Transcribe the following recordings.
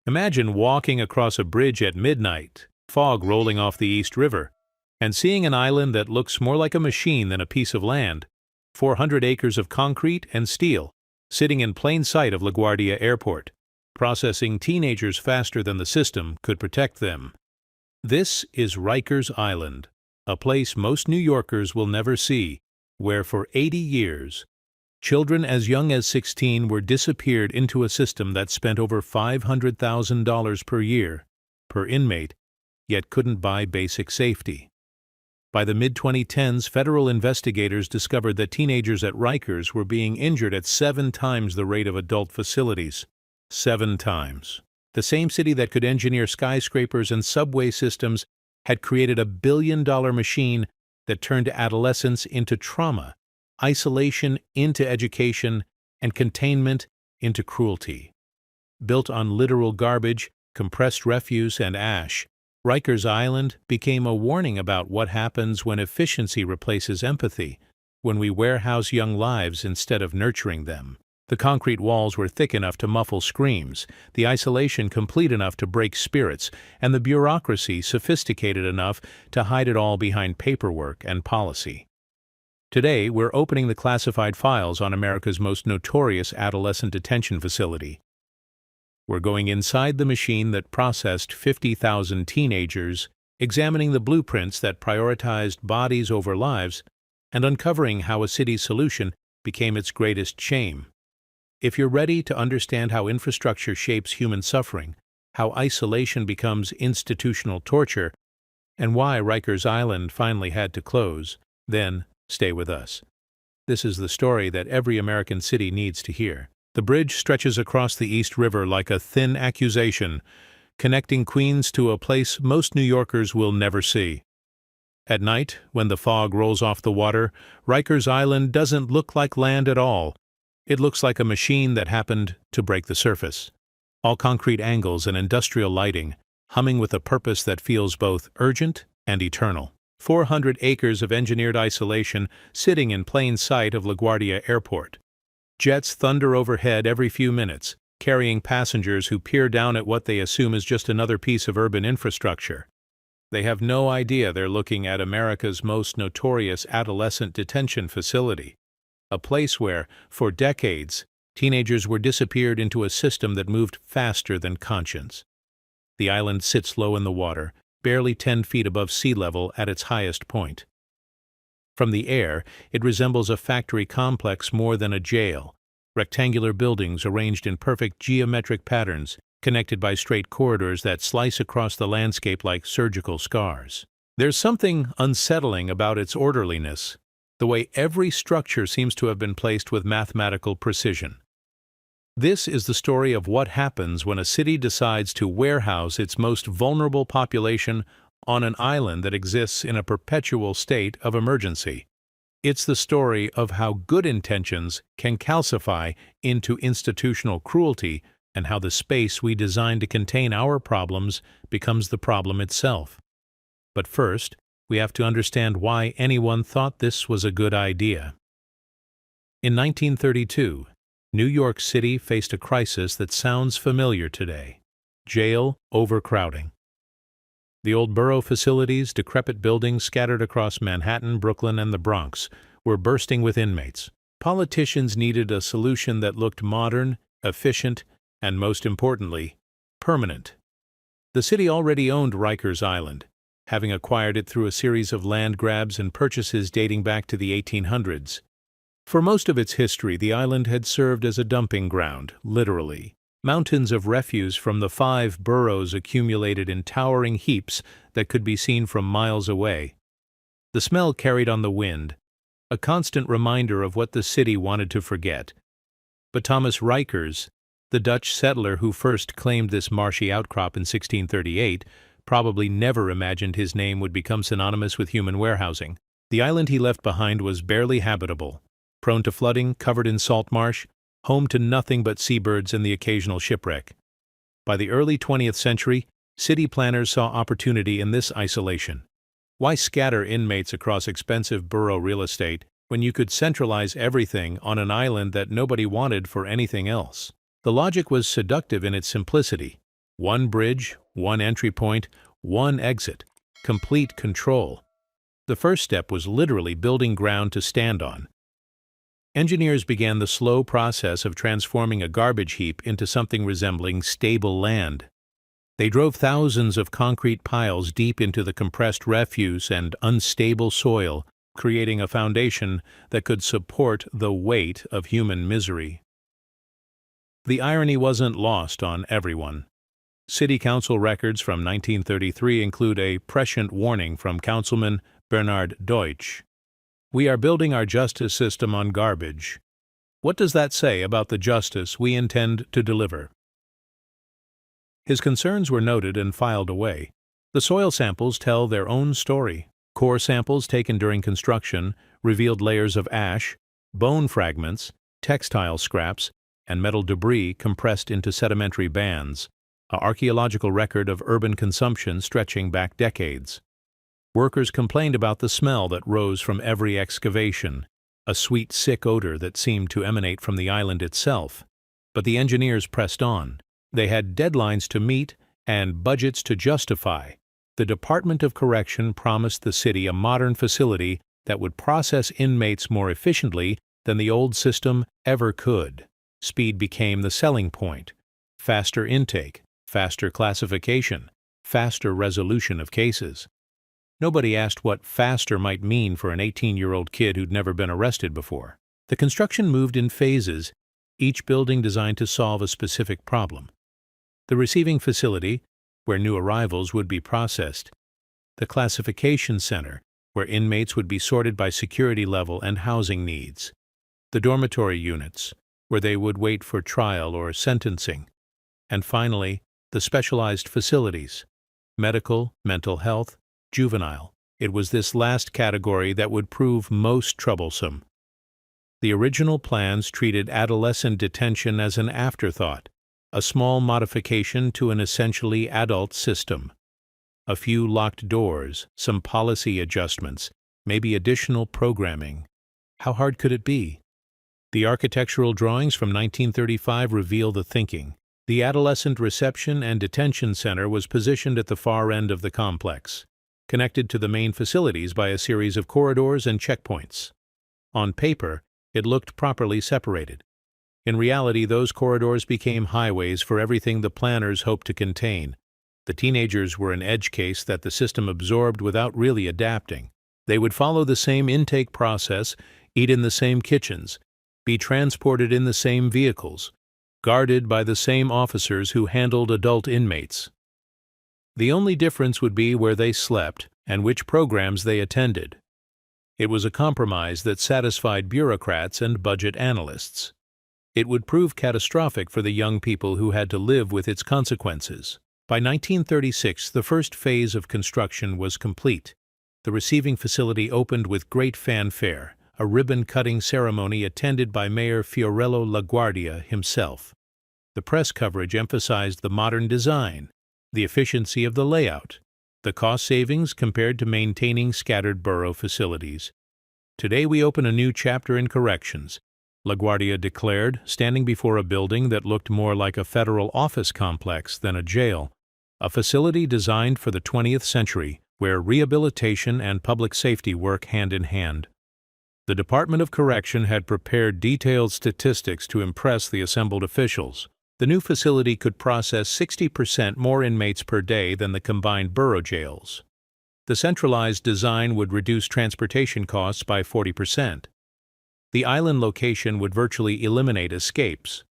Imagine walking across a bridge at midnight, fog rolling off the East River, and seeing an island that looks more like a machine than a piece of land, 400 acres of concrete and steel, sitting in plain sight of LaGuardia Airport, processing teenagers faster than the system could protect them. This is Rikers Island, a place most New Yorkers will never see, where for 80 years, children as young as 16 were disappeared into a system that spent over $500,000 per year, per inmate, yet couldn't buy basic safety. By the mid-2010s, federal investigators discovered that teenagers at Rikers were being injured at 7 times the rate of adult facilities. 7 times. The same city that could engineer skyscrapers and subway systems had created a billion-dollar machine that turned adolescence into trauma, isolation into education, and containment into cruelty. Built on literal garbage, compressed refuse, and ash, Rikers Island became a warning about what happens when efficiency replaces empathy, when we warehouse young lives instead of nurturing them. The concrete walls were thick enough to muffle screams, the isolation complete enough to break spirits, and the bureaucracy sophisticated enough to hide it all behind paperwork and policy. Today, we're opening the classified files on America's most notorious adolescent detention facility. We're going inside the machine that processed 50,000 teenagers, examining the blueprints that prioritized bodies over lives, and uncovering how a city's solution became its greatest shame. If you're ready to understand how infrastructure shapes human suffering, how isolation becomes institutional torture, and why Rikers Island finally had to close, then stay with us. This is the story that every American city needs to hear. The bridge stretches across the East River like a thin accusation, connecting Queens to a place most New Yorkers will never see. At night, when the fog rolls off the water, Rikers Island doesn't look like land at all. It looks like a machine that happened to break the surface. All concrete angles and industrial lighting, humming with a purpose that feels both urgent and eternal. 400 acres of engineered isolation sitting in plain sight of LaGuardia Airport. Jets thunder overhead every few minutes, carrying passengers who peer down at what they assume is just another piece of urban infrastructure. They have no idea they're looking at America's most notorious adolescent detention facility, a place where, for decades, teenagers were disappeared into a system that moved faster than conscience. The island sits low in the water, barely 10 feet above sea level at its highest point. From the air, it resembles a factory complex more than a jail, rectangular buildings arranged in perfect geometric patterns, connected by straight corridors that slice across the landscape like surgical scars. There's something unsettling about its orderliness, the way every structure seems to have been placed with mathematical precision. This is the story of what happens when a city decides to warehouse its most vulnerable population on an island that exists in a perpetual state of emergency. It's the story of how good intentions can calcify into institutional cruelty and how the space we design to contain our problems becomes the problem itself. But first, we have to understand why anyone thought this was a good idea. In 1932, New York City faced a crisis that sounds familiar today: jail overcrowding. The old borough facilities, decrepit buildings scattered across Manhattan, Brooklyn, and the Bronx, were bursting with inmates. Politicians needed a solution that looked modern, efficient, and most importantly, permanent. The city already owned Rikers Island, having acquired it through a series of land grabs and purchases dating back to the 1800s. For most of its history, the island had served as a dumping ground, literally. Mountains of refuse from the 5 boroughs accumulated in towering heaps that could be seen from miles away. The smell carried on the wind, a constant reminder of what the city wanted to forget. But Thomas Rikers, the Dutch settler who first claimed this marshy outcrop in 1638, probably never imagined his name would become synonymous with human warehousing. The island he left behind was barely habitable, prone to flooding, covered in salt marsh, home to nothing but seabirds and the occasional shipwreck. By the early 20th century, city planners saw opportunity in this isolation. Why scatter inmates across expensive borough real estate when you could centralize everything on an island that nobody wanted for anything else? The logic was seductive in its simplicity. One bridge, one entry point, one exit. Complete control. The first step was literally building ground to stand on. Engineers began the slow process of transforming a garbage heap into something resembling stable land. They drove thousands of concrete piles deep into the compressed refuse and unstable soil, creating a foundation that could support the weight of human misery. The irony wasn't lost on everyone. City Council records from 1933 include a prescient warning from Councilman Bernard Deutsch. "We are building our justice system on garbage. What does that say about the justice we intend to deliver?" His concerns were noted and filed away. The soil samples tell their own story. Core samples taken during construction revealed layers of ash, bone fragments, textile scraps, and metal debris compressed into sedimentary bands, an archaeological record of urban consumption stretching back decades. Workers complained about the smell that rose from every excavation, a sweet, sick odor that seemed to emanate from the island itself. But the engineers pressed on. They had deadlines to meet and budgets to justify. The Department of Correction promised the city a modern facility that would process inmates more efficiently than the old system ever could. Speed became the selling point. Faster intake, faster classification, faster resolution of cases. Nobody asked what faster might mean for an 18-year-old kid who'd never been arrested before. The construction moved in phases, each building designed to solve a specific problem. The receiving facility, where new arrivals would be processed. The classification center, where inmates would be sorted by security level and housing needs. The dormitory units, where they would wait for trial or sentencing. And finally, the specialized facilities, medical, mental health, juvenile. It was this last category that would prove most troublesome. The original plans treated adolescent detention as an afterthought, a small modification to an essentially adult system. A few locked doors, some policy adjustments, maybe additional programming. How hard could it be? The architectural drawings from 1935 reveal the thinking. The Adolescent Reception and Detention Center was positioned at the far end of the complex, connected to the main facilities by a series of corridors and checkpoints. On paper, it looked properly separated. In reality, those corridors became highways for everything the planners hoped to contain. The teenagers were an edge case that the system absorbed without really adapting. They would follow the same intake process, eat in the same kitchens, be transported in the same vehicles, guarded by the same officers who handled adult inmates. The only difference would be where they slept and which programs they attended. It was a compromise that satisfied bureaucrats and budget analysts. It would prove catastrophic for the young people who had to live with its consequences. By 1936, the first phase of construction was complete. The receiving facility opened with great fanfare, a ribbon-cutting ceremony attended by Mayor Fiorello LaGuardia himself. The press coverage emphasized the modern design, the efficiency of the layout, the cost savings compared to maintaining scattered borough facilities. "Today we open a new chapter in corrections," LaGuardia declared, standing before a building that looked more like a federal office complex than a jail, a facility designed for the 20th century, where rehabilitation and public safety work hand in hand. The Department of Correction had prepared detailed statistics to impress the assembled officials. The new facility could process 60% more inmates per day than the combined borough jails. The centralized design would reduce transportation costs by 40%. The island location would virtually eliminate escapes.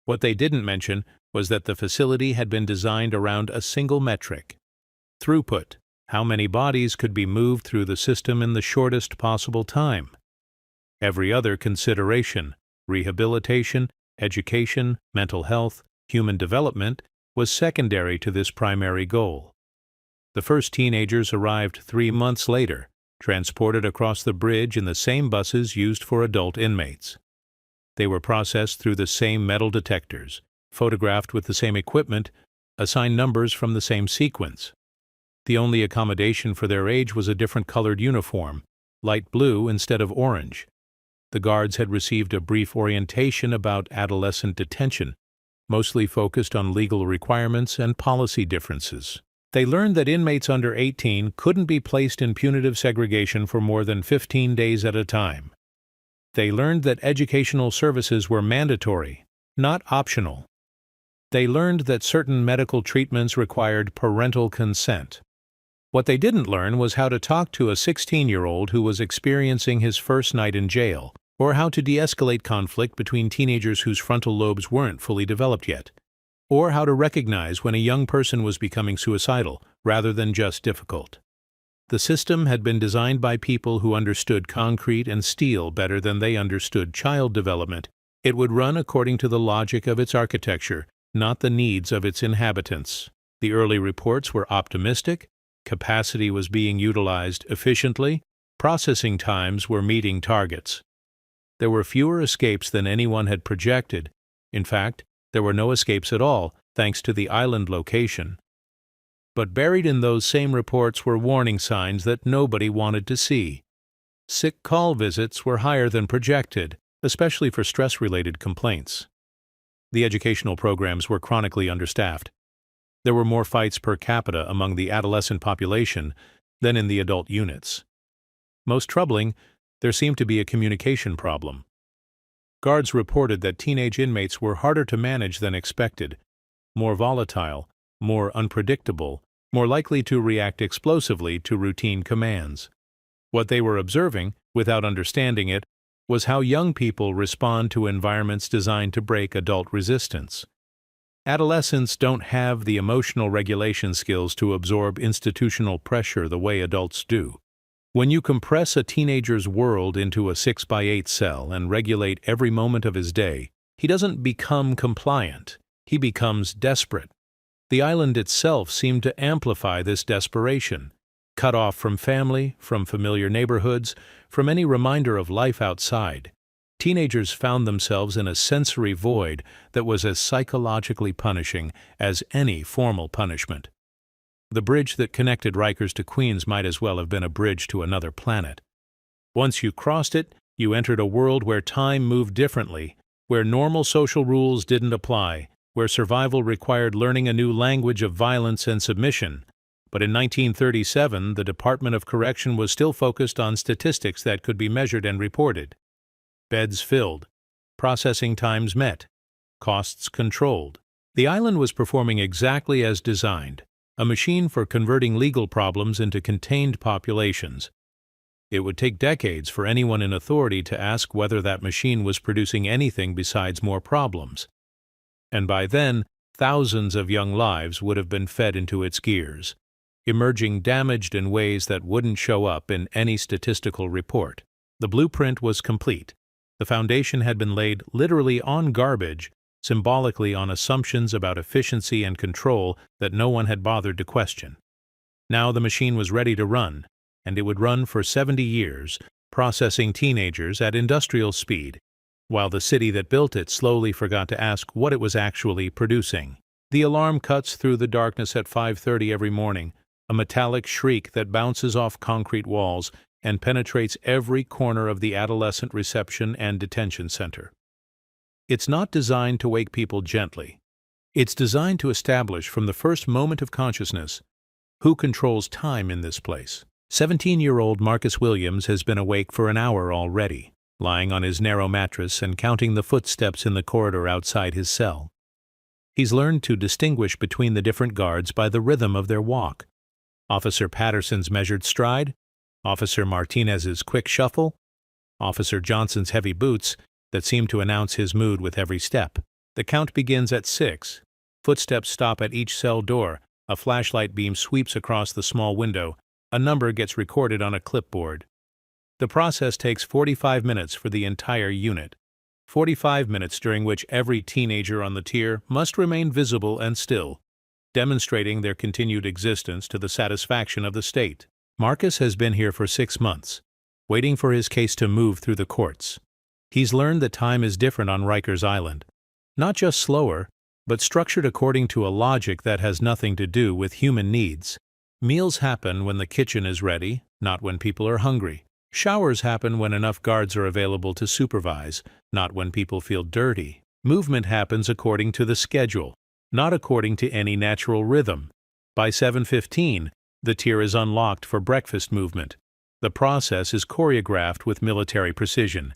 What they didn't mention was that the facility had been designed around a single metric: throughput, how many bodies could be moved through the system in the shortest possible time. Every other consideration, rehabilitation, education, mental health, human development, was secondary to this primary goal. The first teenagers arrived 3 months later, transported across the bridge in the same buses used for adult inmates. They were processed through the same metal detectors, photographed with the same equipment, assigned numbers from the same sequence. The only accommodation for their age was a different colored uniform, light blue instead of orange. The guards had received a brief orientation about adolescent detention, mostly focused on legal requirements and policy differences. They learned that inmates under 18 couldn't be placed in punitive segregation for more than 15 days at a time. They learned that educational services were mandatory, not optional. They learned that certain medical treatments required parental consent. What they didn't learn was how to talk to a 16-year-old who was experiencing his first night in jail, or how to de-escalate conflict between teenagers whose frontal lobes weren't fully developed yet, or how to recognize when a young person was becoming suicidal rather than just difficult. The system had been designed by people who understood concrete and steel better than they understood child development. It would run according to the logic of its architecture, not the needs of its inhabitants. The early reports were optimistic, capacity was being utilized efficiently, processing times were meeting targets. There were fewer escapes than anyone had projected. In fact, there were no escapes at all, thanks to the island location. But buried in those same reports were warning signs that nobody wanted to see. Sick call visits were higher than projected, especially for stress-related complaints. The educational programs were chronically understaffed. There were more fights per capita among the adolescent population than in the adult units. Most troubling, there seemed to be a communication problem. Guards reported that teenage inmates were harder to manage than expected, more volatile, more unpredictable, more likely to react explosively to routine commands. What they were observing, without understanding it, was how young people respond to environments designed to break adult resistance. Adolescents don't have the emotional regulation skills to absorb institutional pressure the way adults do. When you compress a teenager's world into a 6x8 cell and regulate every moment of his day, he doesn't become compliant, he becomes desperate. The island itself seemed to amplify this desperation. Cut off from family, from familiar neighborhoods, from any reminder of life outside, teenagers found themselves in a sensory void that was as psychologically punishing as any formal punishment. The bridge that connected Rikers to Queens might as well have been a bridge to another planet. Once you crossed it, you entered a world where time moved differently, where normal social rules didn't apply, where survival required learning a new language of violence and submission. But in 1937, the Department of Correction was still focused on statistics that could be measured and reported. Beds filled, processing times met, costs controlled. The island was performing exactly as designed, a machine for converting legal problems into contained populations. It would take decades for anyone in authority to ask whether that machine was producing anything besides more problems. And by then, thousands of young lives would have been fed into its gears, emerging damaged in ways that wouldn't show up in any statistical report. The blueprint was complete. The foundation had been laid literally on garbage, symbolically on assumptions about efficiency and control that no one had bothered to question. Now the machine was ready to run, and it would run for 70 years, processing teenagers at industrial speed, while the city that built it slowly forgot to ask what it was actually producing. The alarm cuts through the darkness at 5:30 every morning, a metallic shriek that bounces off concrete walls and penetrates every corner of the adolescent reception and detention center. It's not designed to wake people gently. It's designed to establish from the first moment of consciousness who controls time in this place. 17-year-old Marcus Williams has been awake for an hour already, lying on his narrow mattress and counting the footsteps in the corridor outside his cell. He's learned to distinguish between the different guards by the rhythm of their walk. Officer Patterson's measured stride, Officer Martinez's quick shuffle, Officer Johnson's heavy boots that seem to announce his mood with every step. The count begins at 6. Footsteps stop at each cell door. A flashlight beam sweeps across the small window. A number gets recorded on a clipboard. The process takes 45 minutes for the entire unit. 45 minutes during which every teenager on the tier must remain visible and still, demonstrating their continued existence to the satisfaction of the state. Marcus has been here for 6 months, waiting for his case to move through the courts. He's learned that time is different on Rikers Island. Not just slower, but structured according to a logic that has nothing to do with human needs. Meals happen when the kitchen is ready, not when people are hungry. Showers happen when enough guards are available to supervise, not when people feel dirty. Movement happens according to the schedule, not according to any natural rhythm. By 7:15, the tier is unlocked for breakfast movement. The process is choreographed with military precision.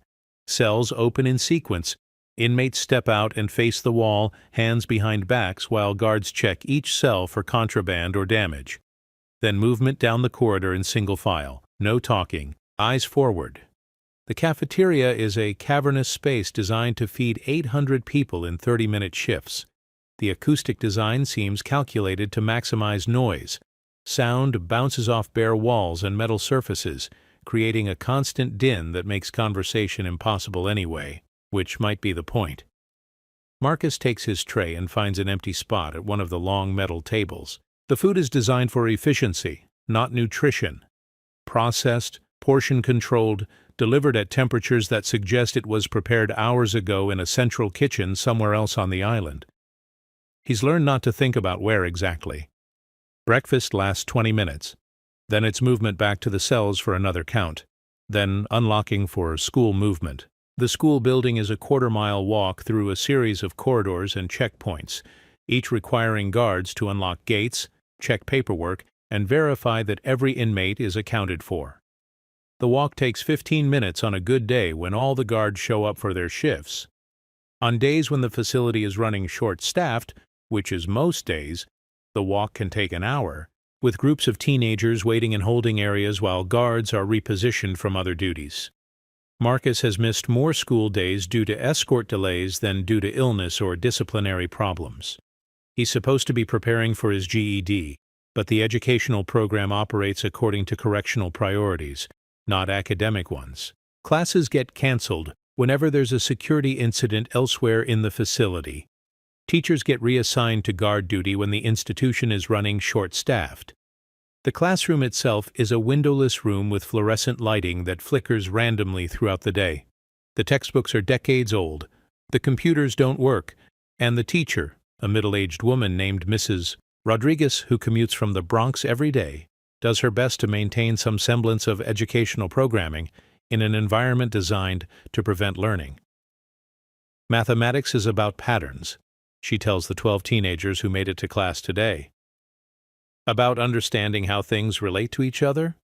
Cells open in sequence. Inmates step out and face the wall, hands behind backs, while guards check each cell for contraband or damage. Then movement down the corridor in single file. No talking. Eyes forward. The cafeteria is a cavernous space designed to feed 800 people in 30-minute shifts. The acoustic design seems calculated to maximize noise. Sound bounces off bare walls and metal surfaces, creating a constant din that makes conversation impossible anyway, which might be the point. Marcus takes his tray and finds an empty spot at one of the long metal tables. The food is designed for efficiency, not nutrition. Processed, portion-controlled, delivered at temperatures that suggest it was prepared hours ago in a central kitchen somewhere else on the island. He's learned not to think about where exactly. Breakfast lasts 20 minutes. Then it's movement back to the cells for another count. Then unlocking for school movement. The school building is a quarter-mile walk through a series of corridors and checkpoints, each requiring guards to unlock gates, check paperwork, and verify that every inmate is accounted for. The walk takes 15 minutes on a good day when all the guards show up for their shifts. On days when the facility is running short-staffed, which is most days, the walk can take an hour, with groups of teenagers waiting in holding areas while guards are repositioned from other duties. Marcus has missed more school days due to escort delays than due to illness or disciplinary problems. He's supposed to be preparing for his GED, but the educational program operates according to correctional priorities, not academic ones. Classes get canceled whenever there's a security incident elsewhere in the facility. Teachers get reassigned to guard duty when the institution is running short-staffed. The classroom itself is a windowless room with fluorescent lighting that flickers randomly throughout the day. The textbooks are decades old, the computers don't work, and the teacher, a middle-aged woman named Mrs. Rodriguez who commutes from the Bronx every day, does her best to maintain some semblance of educational programming in an environment designed to prevent learning. Mathematics is about patterns, she tells the 12 teenagers who made it to class today. About understanding how things relate to each other?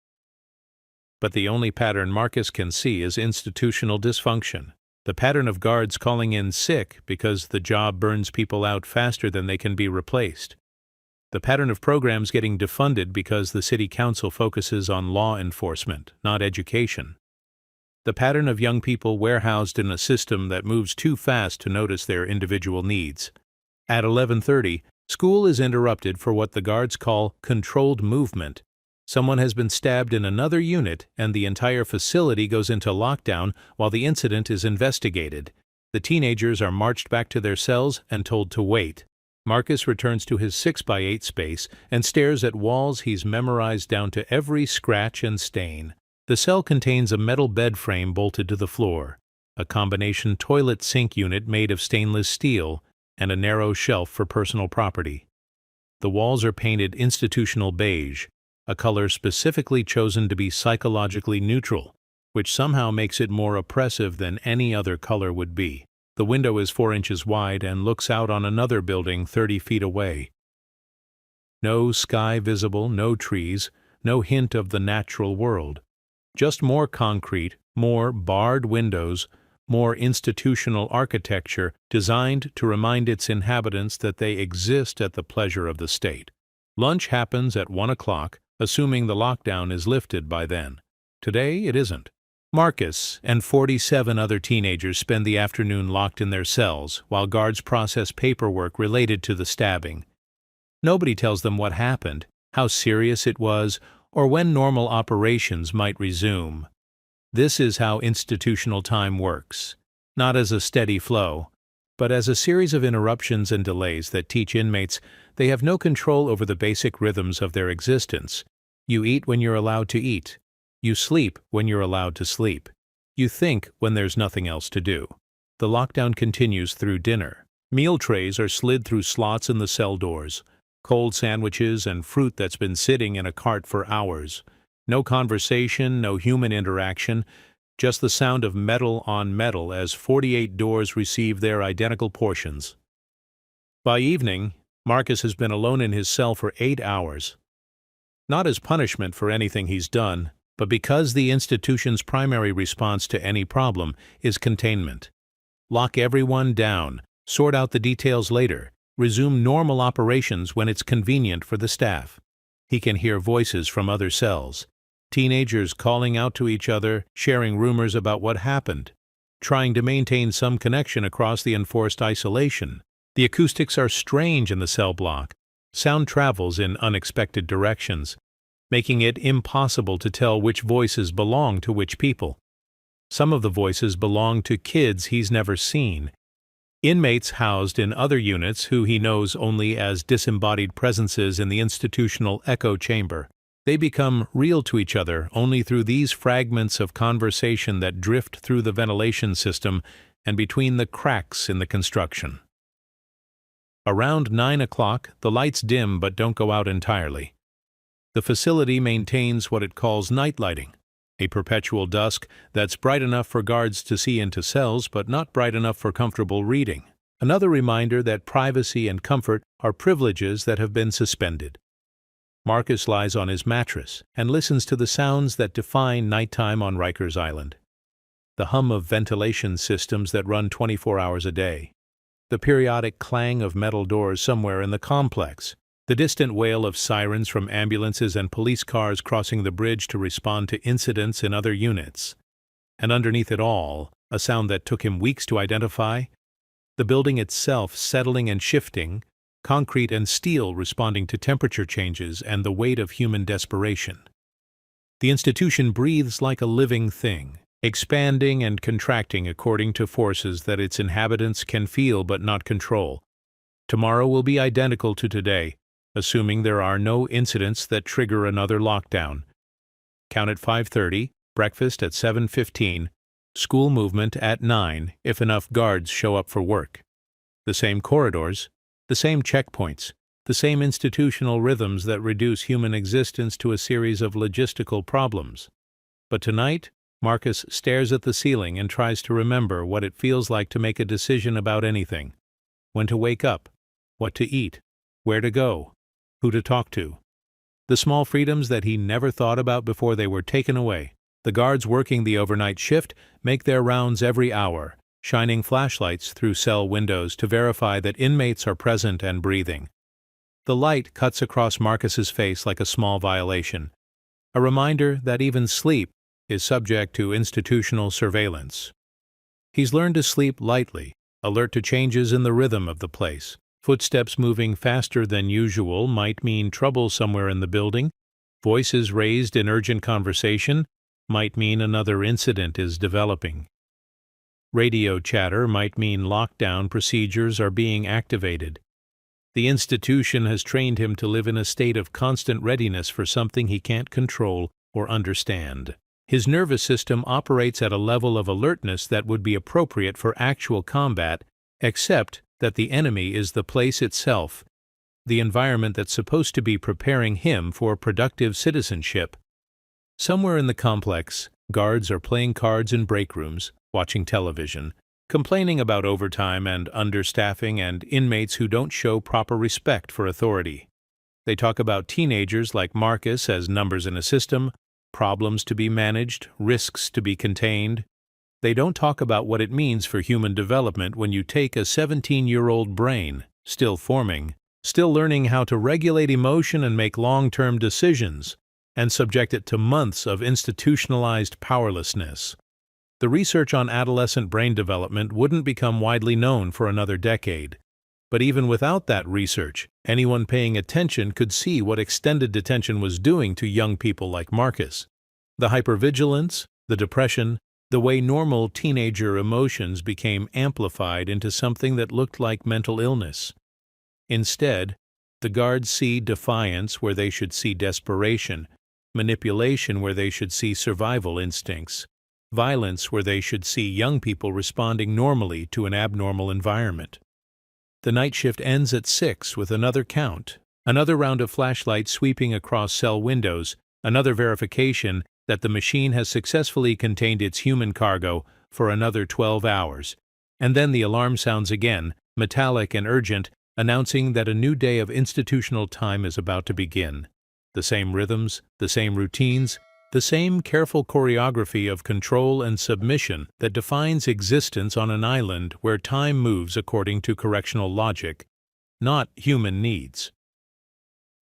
But the only pattern Marcus can see is institutional dysfunction, the pattern of guards calling in sick because the job burns people out faster than they can be replaced. The pattern of programs getting defunded because the city council focuses on law enforcement, not education. The pattern of young people warehoused in a system that moves too fast to notice their individual needs. At 11:30, school is interrupted for what the guards call controlled movement. Someone has been stabbed in another unit and the entire facility goes into lockdown while the incident is investigated. The teenagers are marched back to their cells and told to wait. Marcus returns to his 6x8 space and stares at walls he's memorized down to every scratch and stain. The cell contains a metal bed frame bolted to the floor, a combination toilet sink unit made of stainless steel, and a narrow shelf for personal property. The walls are painted institutional beige, a color specifically chosen to be psychologically neutral, which somehow makes it more oppressive than any other color would be. The window is 4 inches wide and looks out on another building 30 feet away. No sky visible, no trees, no hint of the natural world. Just more concrete, more barred windows, more institutional architecture designed to remind its inhabitants that they exist at the pleasure of the state. Lunch happens at 1 o'clock, assuming the lockdown is lifted by then. Today it isn't. Marcus and 47 other teenagers spend the afternoon locked in their cells while guards process paperwork related to the stabbing. Nobody tells them what happened, how serious it was, or when normal operations might resume. This is how institutional time works, not as a steady flow, but as a series of interruptions and delays that teach inmates they have no control over the basic rhythms of their existence. You eat when you're allowed to eat. You sleep when you're allowed to sleep. You think when there's nothing else to do. The lockdown continues through dinner. Meal trays are slid through slots in the cell doors. Cold sandwiches and fruit that's been sitting in a cart for hours. No conversation, no human interaction, just the sound of metal on metal as 48 doors receive their identical portions. By evening, Marcus has been alone in his cell for 8 hours. Not as punishment for anything he's done, but because the institution's primary response to any problem is containment. Lock everyone down, sort out the details later, resume normal operations when it's convenient for the staff. He can hear voices from other cells, teenagers calling out to each other, sharing rumors about what happened, trying to maintain some connection across the enforced isolation. The acoustics are strange in the cell block. Sound travels in unexpected directions, making it impossible to tell which voices belong to which people. Some of the voices belong to kids he's never seen, inmates housed in other units who he knows only as disembodied presences in the institutional echo chamber. They become real to each other only through these fragments of conversation that drift through the ventilation system and between the cracks in the construction. Around 9 o'clock, the lights dim but don't go out entirely. The facility maintains what it calls night lighting, a perpetual dusk that's bright enough for guards to see into cells but not bright enough for comfortable reading. Another reminder that privacy and comfort are privileges that have been suspended. Marcus lies on his mattress and listens to the sounds that define nighttime on Rikers Island. The hum of ventilation systems that run 24 hours a day. The periodic clang of metal doors somewhere in the complex. The distant wail of sirens from ambulances and police cars crossing the bridge to respond to incidents in other units. And underneath it all, a sound that took him weeks to identify, the building itself settling and shifting, concrete and steel responding to temperature changes and the weight of human desperation. The institution breathes like a living thing, expanding and contracting according to forces that its inhabitants can feel but not control. Tomorrow will be identical to today, assuming there are no incidents that trigger another lockdown. Count at 5:30, breakfast at 7:15, school movement at 9 if enough guards show up for work. The same corridors, the same checkpoints, the same institutional rhythms that reduce human existence to a series of logistical problems. But tonight, Marcus stares at the ceiling and tries to remember what it feels like to make a decision about anything. When to wake up, what to eat, where to go, who to talk to. The small freedoms that he never thought about before they were taken away. The guards working the overnight shift make their rounds every hour, shining flashlights through cell windows to verify that inmates are present and breathing. The light cuts across Marcus's face like a small violation, a reminder that even sleep is subject to institutional surveillance. He's learned to sleep lightly, alert to changes in the rhythm of the place. Footsteps moving faster than usual might mean trouble somewhere in the building. Voices raised in urgent conversation might mean another incident is developing. Radio chatter might mean lockdown procedures are being activated. The institution has trained him to live in a state of constant readiness for something he can't control or understand. His nervous system operates at a level of alertness that would be appropriate for actual combat, except that the enemy is the place itself, the environment that's supposed to be preparing him for productive citizenship. Somewhere in the complex, guards are playing cards in break rooms, watching television, complaining about overtime and understaffing and inmates who don't show proper respect for authority. They talk about teenagers like Marcus as numbers in a system, problems to be managed, risks to be contained. They don't talk about what it means for human development when you take a 17-year-old brain, still forming, still learning how to regulate emotion and make long-term decisions, and subject it to months of institutionalized powerlessness. The research on adolescent brain development wouldn't become widely known for another decade. But even without that research, anyone paying attention could see what extended detention was doing to young people like Marcus. The hypervigilance, the depression, the way normal teenager emotions became amplified into something that looked like mental illness. Instead, the guards see defiance where they should see desperation, manipulation where they should see survival instincts, violence where they should see young people responding normally to an abnormal environment. The night shift ends at 6 with another count, another round of flashlights sweeping across cell windows, another verification that the machine has successfully contained its human cargo for another 12 hours, and then the alarm sounds again, metallic and urgent, announcing that a new day of institutional time is about to begin. The same rhythms, the same routines, the same careful choreography of control and submission that defines existence on an island where time moves according to correctional logic, not human needs.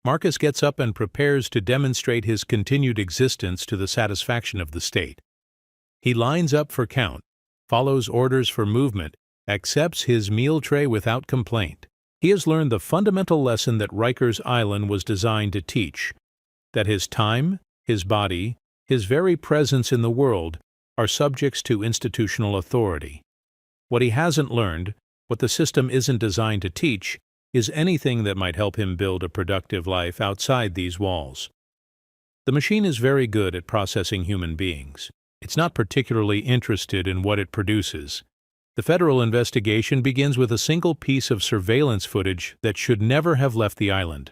Marcus gets up and prepares to demonstrate his continued existence to the satisfaction of the state. He lines up for count, follows orders for movement, accepts his meal tray without complaint. He has learned the fundamental lesson that Rikers Island was designed to teach, that his time, his body, his very presence in the world are subjects to institutional authority. What he hasn't learned, what the system isn't designed to teach, is anything that might help him build a productive life outside these walls. The machine is very good at processing human beings. It's not particularly interested in what it produces. The federal investigation begins with a single piece of surveillance footage that should never have left the island.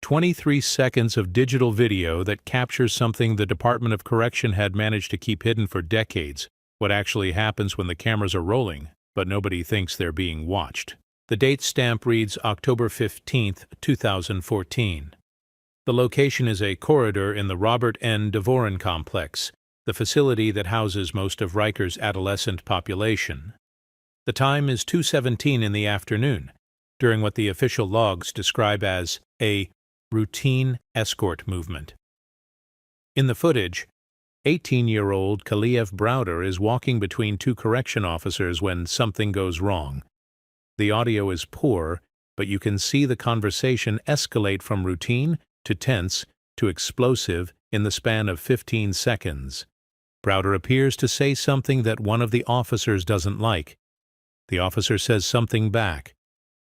23 seconds of digital video that captures something the Department of Correction had managed to keep hidden for decades, what actually happens when the cameras are rolling, but nobody thinks they're being watched. The date stamp reads October 15, 2014. The location is a corridor in the Robert N. Devoren complex, the facility that houses most of Rikers' adolescent population. The time is 2:17 in the afternoon, during what the official logs describe as a routine escort movement. In the footage, 18-year-old Khaliev Browder is walking between two correction officers when something goes wrong. The audio is poor, but you can see the conversation escalate from routine to tense to explosive in the span of 15 seconds. Browder appears to say something that one of the officers doesn't like. The officer says something back.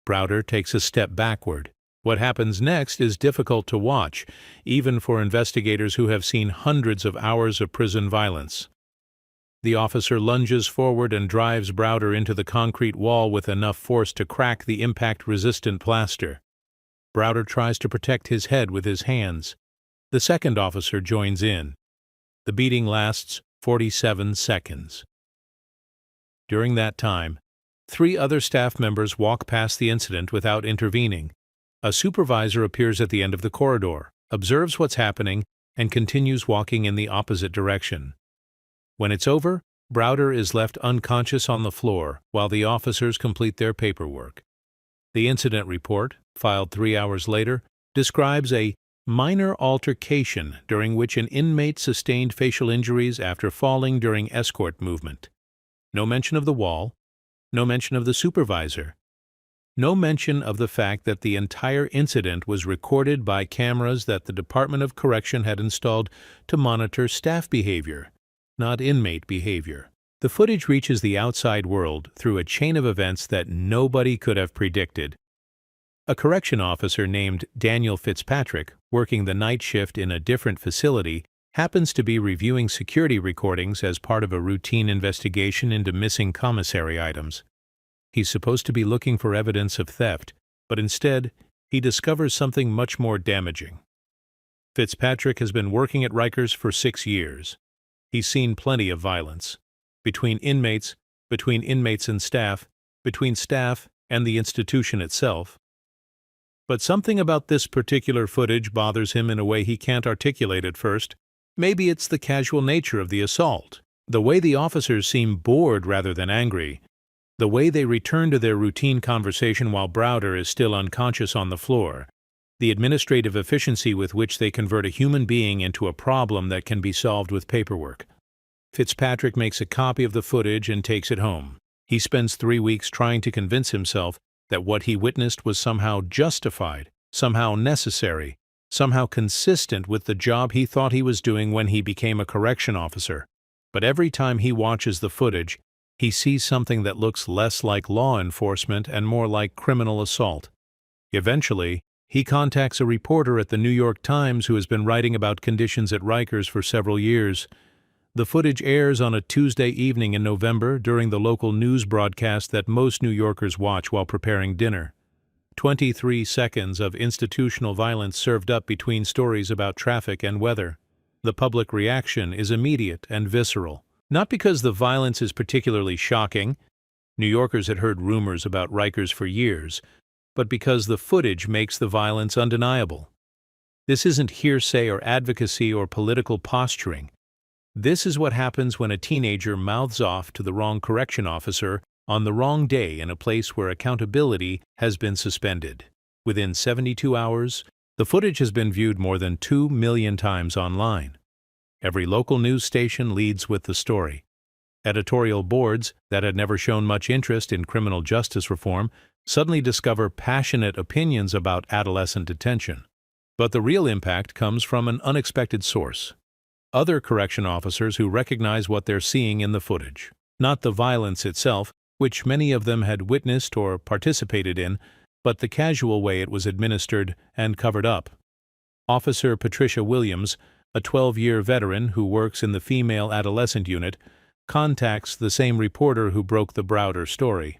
Browder takes a step backward. What happens next is difficult to watch, even for investigators who have seen hundreds of hours of prison violence. The officer lunges forward and drives Browder into the concrete wall with enough force to crack the impact-resistant plaster. Browder tries to protect his head with his hands. The second officer joins in. The beating lasts 47 seconds. During that time, 3 other staff members walk past the incident without intervening. A supervisor appears at the end of the corridor, observes what's happening, and continues walking in the opposite direction. When it's over, Browder is left unconscious on the floor while the officers complete their paperwork. The incident report, filed 3 hours later, describes a minor altercation during which an inmate sustained facial injuries after falling during escort movement. No mention of the wall, no mention of the supervisor, no mention of the fact that the entire incident was recorded by cameras that the Department of Correction had installed to monitor staff behavior, not inmate behavior. The footage reaches the outside world through a chain of events that nobody could have predicted. A correction officer named Daniel Fitzpatrick, working the night shift in a different facility, happens to be reviewing security recordings as part of a routine investigation into missing commissary items. He's supposed to be looking for evidence of theft, but instead, he discovers something much more damaging. Fitzpatrick has been working at Rikers for 6 years. He's seen plenty of violence. Between inmates and staff, between staff and the institution itself. But something about this particular footage bothers him in a way he can't articulate at first. Maybe it's the casual nature of the assault, the way the officers seem bored rather than angry, the way they return to their routine conversation while Browder is still unconscious on the floor, the administrative efficiency with which they convert a human being into a problem that can be solved with paperwork. Fitzpatrick makes a copy of the footage and takes it home. He spends 3 weeks trying to convince himself that what he witnessed was somehow justified, somehow necessary, somehow consistent with the job he thought he was doing when he became a correction officer. But every time he watches the footage, he sees something that looks less like law enforcement and more like criminal assault. Eventually, he contacts a reporter at the New York Times who has been writing about conditions at Rikers for several years. The footage airs on a Tuesday evening in November during the local news broadcast that most New Yorkers watch while preparing dinner. 23 seconds of institutional violence served up between stories about traffic and weather. The public reaction is immediate and visceral. Not because the violence is particularly shocking. New Yorkers had heard rumors about Rikers for years, but because the footage makes the violence undeniable. This isn't hearsay or advocacy or political posturing. This is what happens when a teenager mouths off to the wrong correction officer on the wrong day in a place where accountability has been suspended. Within 72 hours, the footage has been viewed more than 2 million times online. Every local news station leads with the story. Editorial boards that had never shown much interest in criminal justice reform suddenly discover passionate opinions about adolescent detention. But the real impact comes from an unexpected source. Other correction officers who recognize what they're seeing in the footage. Not the violence itself, which many of them had witnessed or participated in, but the casual way it was administered and covered up. Officer Patricia Williams, a 12-year veteran who works in the female adolescent unit, contacts the same reporter who broke the Browder story.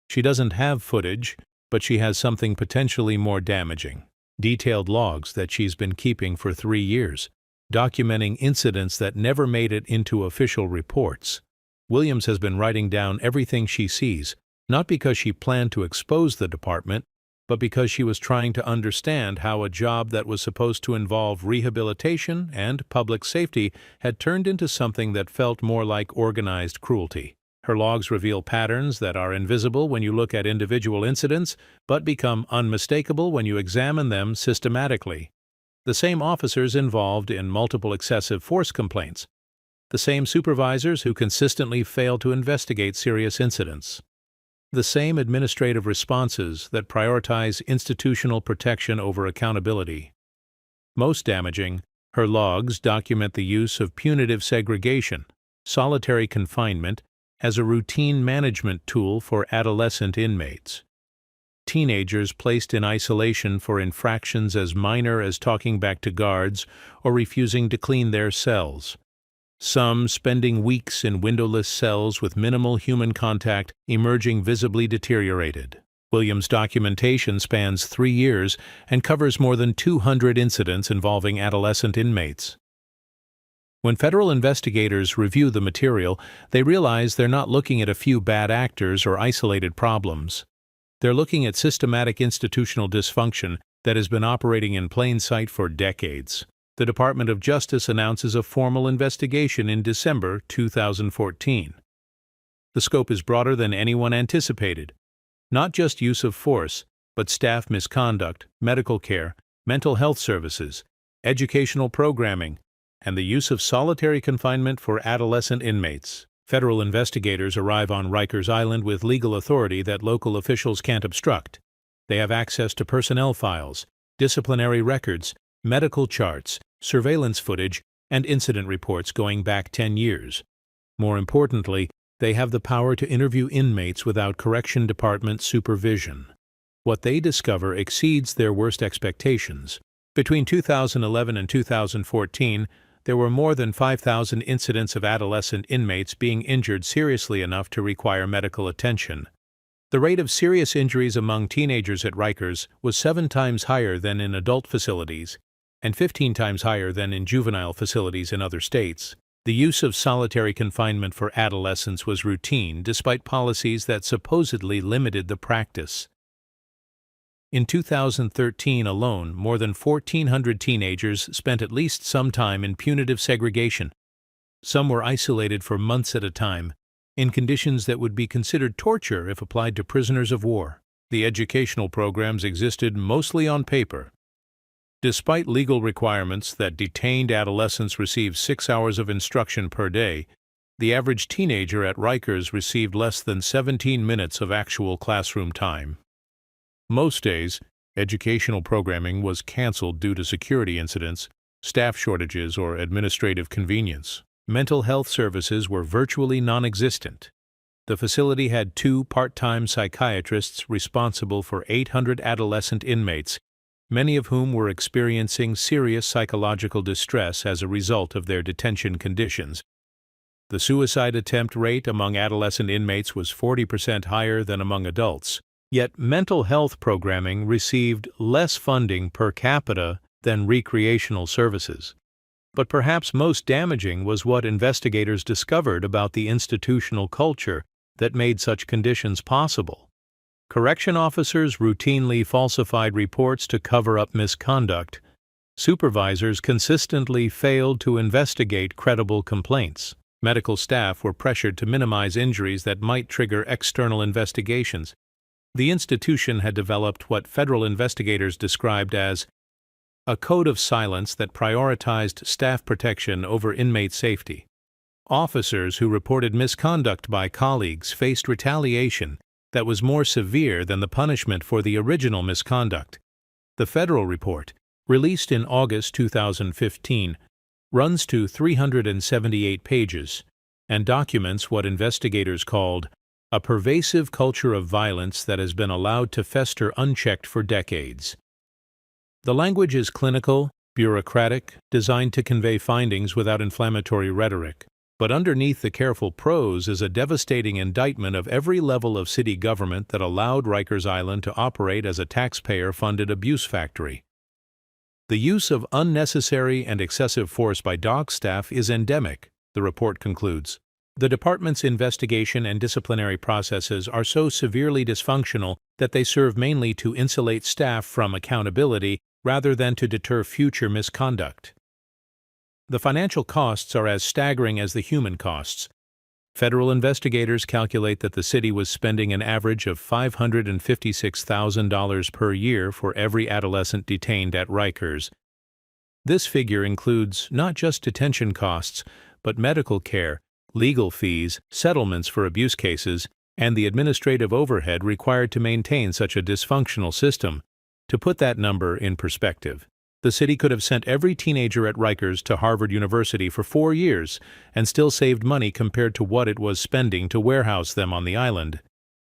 She doesn't have footage, but she has something potentially more damaging. Detailed logs that she's been keeping for 3 years, documenting incidents that never made it into official reports. Williams has been writing down everything she sees, not because she planned to expose the department, but because she was trying to understand how a job that was supposed to involve rehabilitation and public safety had turned into something that felt more like organized cruelty. Her logs reveal patterns that are invisible when you look at individual incidents, but become unmistakable when you examine them systematically. The same officers involved in multiple excessive force complaints. The same supervisors who consistently fail to investigate serious incidents. The same administrative responses that prioritize institutional protection over accountability. Most damaging, her logs document the use of punitive segregation, solitary confinement, as a routine management tool for adolescent inmates. Teenagers placed in isolation for infractions as minor as talking back to guards or refusing to clean their cells. Some spending weeks in windowless cells with minimal human contact, emerging visibly deteriorated. Williams' documentation spans 3 years and covers more than 200 incidents involving adolescent inmates. When federal investigators review the material, they realize they're not looking at a few bad actors or isolated problems. They're looking at systematic institutional dysfunction that has been operating in plain sight for decades. The Department of Justice announces a formal investigation in December 2014. The scope is broader than anyone anticipated. Not just use of force, but staff misconduct, medical care, mental health services, educational programming, and the use of solitary confinement for adolescent inmates. Federal investigators arrive on Rikers Island with legal authority that local officials can't obstruct. They have access to personnel files, disciplinary records, medical charts, surveillance footage, and incident reports going back 10 years. More importantly, they have the power to interview inmates without correction department supervision. What they discover exceeds their worst expectations. Between 2011 and 2014, there were more than 5,000 incidents of adolescent inmates being injured seriously enough to require medical attention. The rate of serious injuries among teenagers at Rikers was 7 times higher than in adult facilities, and 15 times higher than in juvenile facilities in other states. The use of solitary confinement for adolescents was routine, despite policies that supposedly limited the practice. In 2013 alone, more than 1,400 teenagers spent at least some time in punitive segregation. Some were isolated for months at a time, in conditions that would be considered torture if applied to prisoners of war. The educational programs existed mostly on paper. Despite legal requirements that detained adolescents receive 6 hours of instruction per day, the average teenager at Rikers received less than 17 minutes of actual classroom time. Most days, educational programming was canceled due to security incidents, staff shortages, or administrative convenience. Mental health services were virtually non-existent. The facility had 2 part-time psychiatrists responsible for 800 adolescent inmates, many of whom were experiencing serious psychological distress as a result of their detention conditions. The suicide attempt rate among adolescent inmates was 40% higher than among adults. Yet mental health programming received less funding per capita than recreational services. But perhaps most damaging was what investigators discovered about the institutional culture that made such conditions possible. Correction officers routinely falsified reports to cover up misconduct. Supervisors consistently failed to investigate credible complaints. Medical staff were pressured to minimize injuries that might trigger external investigations. The institution had developed what federal investigators described as a code of silence that prioritized staff protection over inmate safety. Officers who reported misconduct by colleagues faced retaliation that was more severe than the punishment for the original misconduct. The federal report, released in August 2015, runs to 378 pages and documents what investigators called a pervasive culture of violence that has been allowed to fester unchecked for decades. The language is clinical, bureaucratic, designed to convey findings without inflammatory rhetoric. But underneath the careful prose is a devastating indictment of every level of city government that allowed Rikers Island to operate as a taxpayer-funded abuse factory. The use of unnecessary and excessive force by dock staff is endemic, the report concludes. The department's investigation and disciplinary processes are so severely dysfunctional that they serve mainly to insulate staff from accountability rather than to deter future misconduct. The financial costs are as staggering as the human costs. Federal investigators calculate that the city was spending an average of $556,000 per year for every adolescent detained at Rikers. This figure includes not just detention costs, but medical care, legal fees, settlements for abuse cases, and the administrative overhead required to maintain such a dysfunctional system. To put that number in perspective, the city could have sent every teenager at Rikers to Harvard University for 4 years and still saved money compared to what it was spending to warehouse them on the island.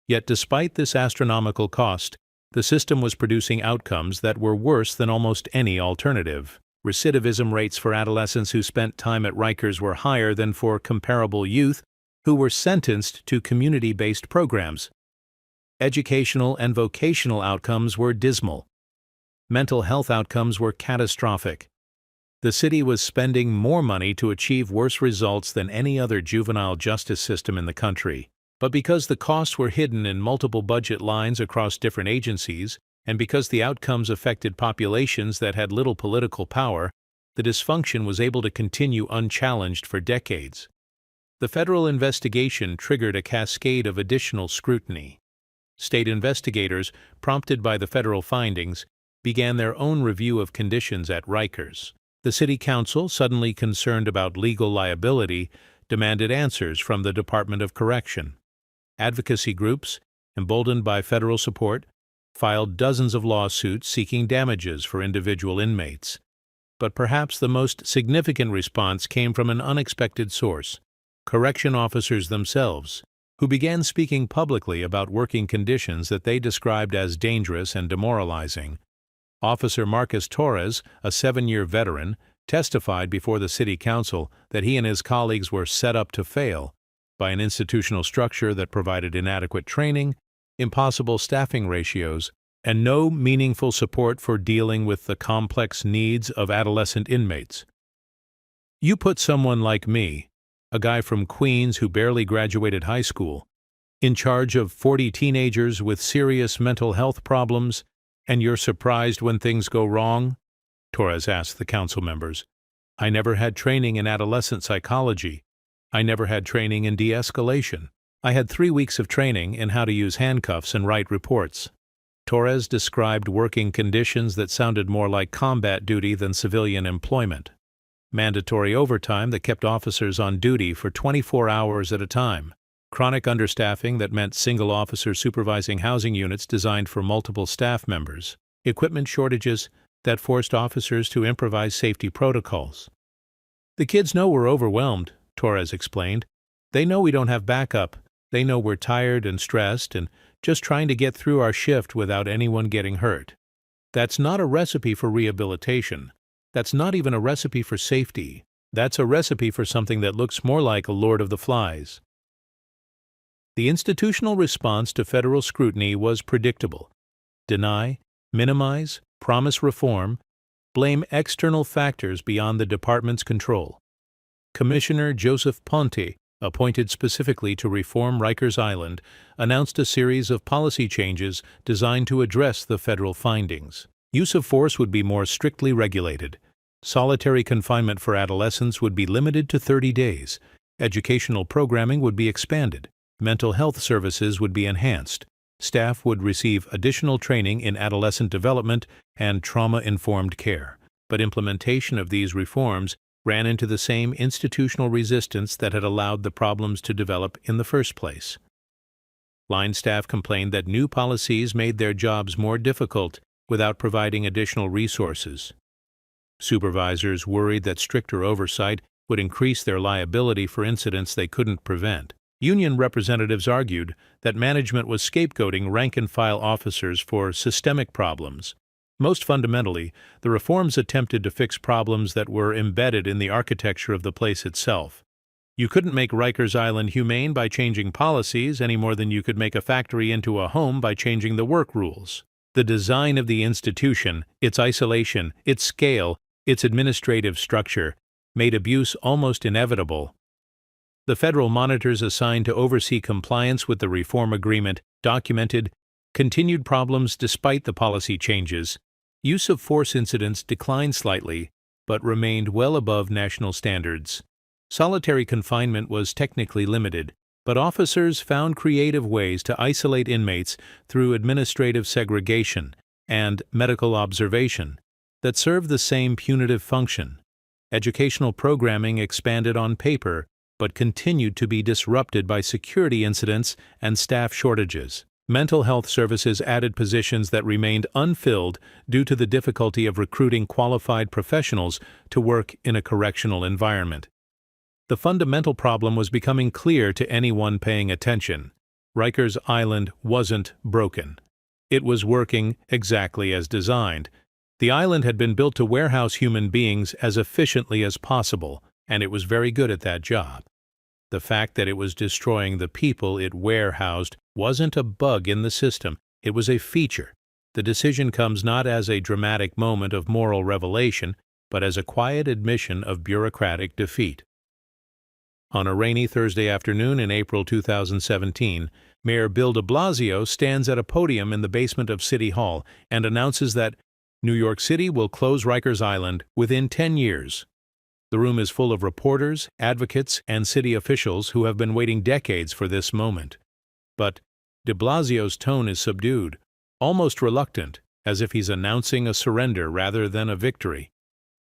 Yet despite this astronomical cost, the system was producing outcomes that were worse than almost any alternative. Recidivism rates for adolescents who spent time at Rikers were higher than for comparable youth who were sentenced to community-based programs. Educational and vocational outcomes were dismal. Mental health outcomes were catastrophic. The city was spending more money to achieve worse results than any other juvenile justice system in the country. But because the costs were hidden in multiple budget lines across different agencies, and because the outcomes affected populations that had little political power, the dysfunction was able to continue unchallenged for decades. The federal investigation triggered a cascade of additional scrutiny. State investigators, prompted by the federal findings, began their own review of conditions at Rikers. The city council, suddenly concerned about legal liability, demanded answers from the Department of Correction. Advocacy groups, emboldened by federal support, filed dozens of lawsuits seeking damages for individual inmates. But perhaps the most significant response came from an unexpected source: correction officers themselves, who began speaking publicly about working conditions that they described as dangerous and demoralizing. Officer Marcus Torres, a 7-year veteran, testified before the city council that he and his colleagues were set up to fail by an institutional structure that provided inadequate training, impossible staffing ratios, and no meaningful support for dealing with the complex needs of adolescent inmates. You put someone like me, a guy from Queens who barely graduated high school, in charge of 40 teenagers with serious mental health problems, and you're surprised when things go wrong? Torres asked the council members. I never had training in adolescent psychology. I never had training in de-escalation. I had 3 weeks of training in how to use handcuffs and write reports. Torres described working conditions that sounded more like combat duty than civilian employment. Mandatory overtime that kept officers on duty for 24 hours at a time. Chronic understaffing that meant single officer supervising housing units designed for multiple staff members. Equipment shortages that forced officers to improvise safety protocols. The kids know we're overwhelmed, Torres explained. They know we don't have backup. They know we're tired and stressed and just trying to get through our shift without anyone getting hurt. That's not a recipe for rehabilitation. That's not even a recipe for safety. That's a recipe for something that looks more like a Lord of the Flies. The institutional response to federal scrutiny was predictable. Deny, minimize, promise reform, blame external factors beyond the department's control. Commissioner Joseph Ponte, appointed specifically to reform Rikers Island, announced a series of policy changes designed to address the federal findings. Use of force would be more strictly regulated. Solitary confinement for adolescents would be limited to 30 days. Educational programming would be expanded. Mental health services would be enhanced. Staff would receive additional training in adolescent development and trauma-informed care. But implementation of these reforms ran into the same institutional resistance that had allowed the problems to develop in the first place. Line staff complained that new policies made their jobs more difficult without providing additional resources. Supervisors worried that stricter oversight would increase their liability for incidents they couldn't prevent. Union representatives argued that management was scapegoating rank-and-file officers for systemic problems. Most fundamentally, the reforms attempted to fix problems that were embedded in the architecture of the place itself. You couldn't make Rikers Island humane by changing policies any more than you could make a factory into a home by changing the work rules. The design of the institution, its isolation, its scale, its administrative structure, made abuse almost inevitable. The federal monitors assigned to oversee compliance with the reform agreement documented continued problems despite the policy changes. Use of force incidents declined slightly, but remained well above national standards. Solitary confinement was technically limited, but officers found creative ways to isolate inmates through administrative segregation and medical observation that served the same punitive function. Educational programming expanded on paper, but continued to be disrupted by security incidents and staff shortages. Mental health services added positions that remained unfilled due to the difficulty of recruiting qualified professionals to work in a correctional environment. The fundamental problem was becoming clear to anyone paying attention. Rikers Island wasn't broken. It was working exactly as designed. The island had been built to warehouse human beings as efficiently as possible, and it was very good at that job. The fact that it was destroying the people it warehoused wasn't a bug in the system, it was a feature. The decision comes not as a dramatic moment of moral revelation, but as a quiet admission of bureaucratic defeat. On a rainy Thursday afternoon in April 2017, Mayor Bill de Blasio stands at a podium in the basement of City Hall and announces that New York City will close Rikers Island within 10 years. The room is full of reporters, advocates, and city officials who have been waiting decades for this moment. But de Blasio's tone is subdued, almost reluctant, as if he's announcing a surrender rather than a victory,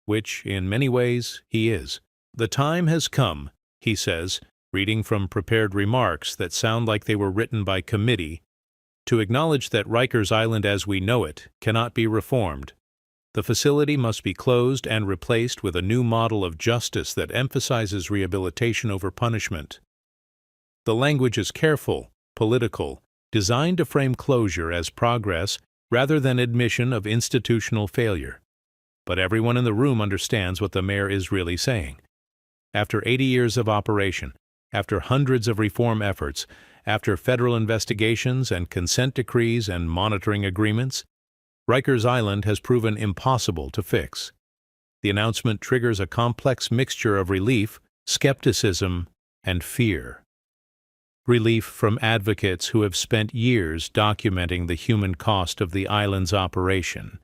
which, in many ways, he is. "The time has come," he says, reading from prepared remarks that sound like they were written by committee, "to acknowledge that Rikers Island as we know it cannot be reformed. The facility must be closed and replaced with a new model of justice that emphasizes rehabilitation over punishment." The language is careful, political, designed to frame closure as progress rather than admission of institutional failure. But everyone in the room understands what the mayor is really saying. After 80 years of operation, after hundreds of reform efforts, after federal investigations and consent decrees and monitoring agreements, Rikers Island has proven impossible to fix. The announcement triggers a complex mixture of relief, skepticism, and fear. Relief from advocates who have spent years documenting the human cost of the island's operation.